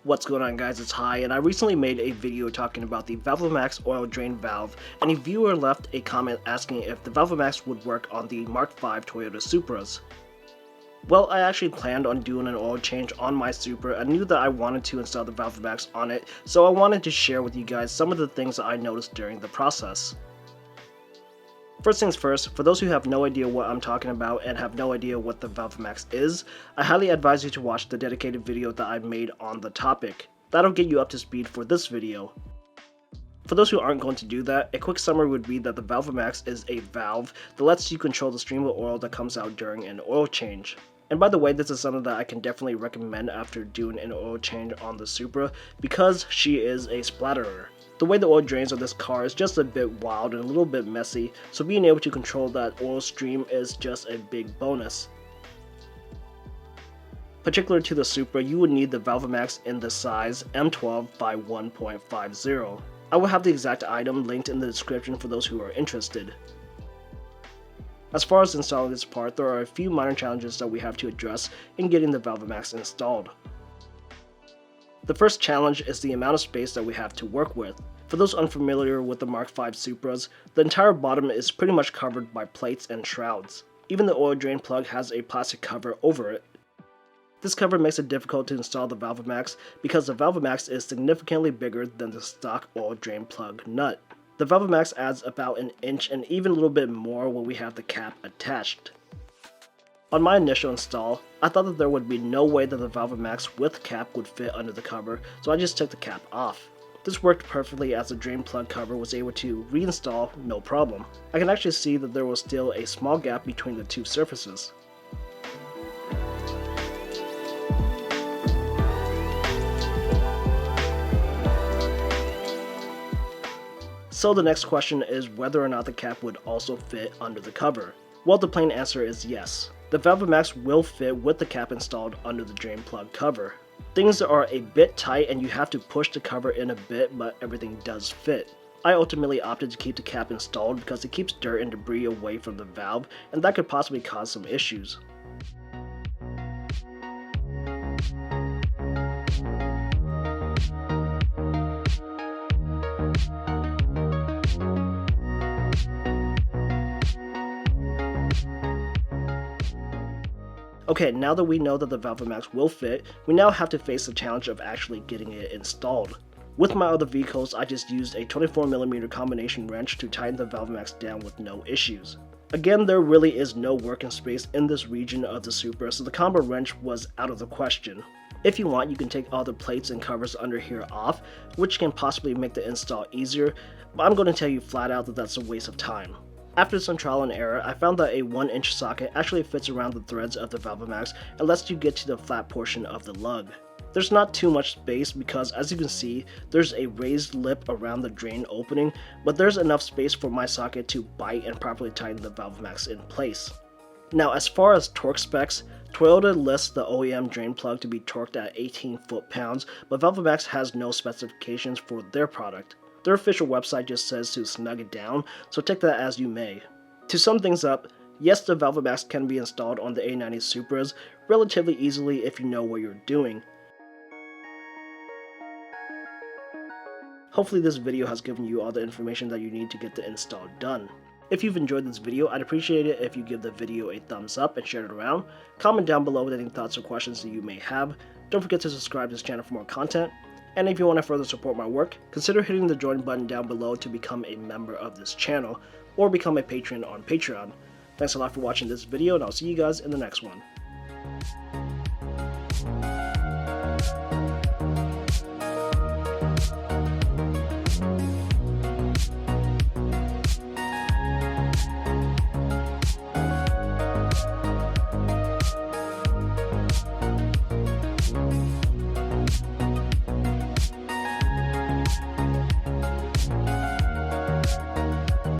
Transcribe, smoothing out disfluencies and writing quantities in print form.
What's going on, guys? It's Hi, and I recently made a video talking about the Valvomax oil drain valve, and a viewer left a comment asking if the Valvomax would work on the Mark V Toyota Supras. Well, I actually planned on doing an oil change on my Supra and knew that I wanted to install the Valvomax on it, so I wanted to share with you guys some of the things that I noticed during the process. First things first, for those who have no idea what I'm talking about and have no idea what the Valvomax is, I highly advise you to watch the dedicated video that I made on the topic. That'll get you up to speed for this video. For those who aren't going to do that, a quick summary would be that the Valvomax is a valve that lets you control the stream of oil that comes out during an oil change. And by the way, this is something that I can definitely recommend after doing an oil change on the Supra because she is a splatterer. The way the oil drains on this car is just a bit wild and a little bit messy, so being able to control that oil stream is just a big bonus. Particular to the Supra, you would need the Valvomax in the size M12 by 1.50. I will have the exact item linked in the description for those who are interested. As far as installing this part, there are a few minor challenges that we have to address in getting the Valvomax installed. The first challenge is the amount of space that we have to work with. For those unfamiliar with the Mark V Supras, the entire bottom is pretty much covered by plates and shrouds. Even the oil drain plug has a plastic cover over it. This cover makes it difficult to install the Valvomax because the Valvomax is significantly bigger than the stock oil drain plug nut. The Valvomax adds about an inch and even a little bit more when we have the cap attached. On my initial install, I thought that there would be no way that the Valvomax with cap would fit under the cover, so I just took the cap off. This worked perfectly as the drain plug cover was able to reinstall no problem. I can actually see that there was still a small gap between the two surfaces. So the next question is whether or not the cap would also fit under the cover. Well, the plain answer is yes. The Valvomax will fit with the cap installed under the drain plug cover. Things are a bit tight and you have to push the cover in a bit, but everything does fit. I ultimately opted to keep the cap installed because it keeps dirt and debris away from the valve, and that could possibly cause some issues. Okay, now that we know that the Valvomax will fit, we now have to face the challenge of actually getting it installed. With my other vehicles, I just used a 24mm combination wrench to tighten the Valvomax down with no issues. Again, there really is no working space in this region of the Supra, so the combo wrench was out of the question. If you want, you can take all the plates and covers under here off, which can possibly make the install easier, but I'm going to tell you flat out that that's a waste of time. After some trial and error, I found that a 1-inch socket actually fits around the threads of the Valvomax and lets you get to the flat portion of the lug. There's not too much space because, as you can see, there's a raised lip around the drain opening, but there's enough space for my socket to bite and properly tighten the Valvomax in place. Now, as far as torque specs, Toyota lists the OEM drain plug to be torqued at 18 foot-pounds, but Valvomax has no specifications for their product. Their official website just says to snug it down, so take that as you may. To sum things up, yes, the Valvomax can be installed on the A90 Supras relatively easily if you know what you're doing. Hopefully this video has given you all the information that you need to get the install done. If you've enjoyed this video, I'd appreciate it if you give the video a thumbs up and share it around. Comment down below with any thoughts or questions that you may have. Don't forget to subscribe to this channel for more content. And if you want to further support my work, consider hitting the join button down below to become a member of this channel, or become a patron on Patreon. Thanks a lot for watching this video, and I'll see you guys in the next one.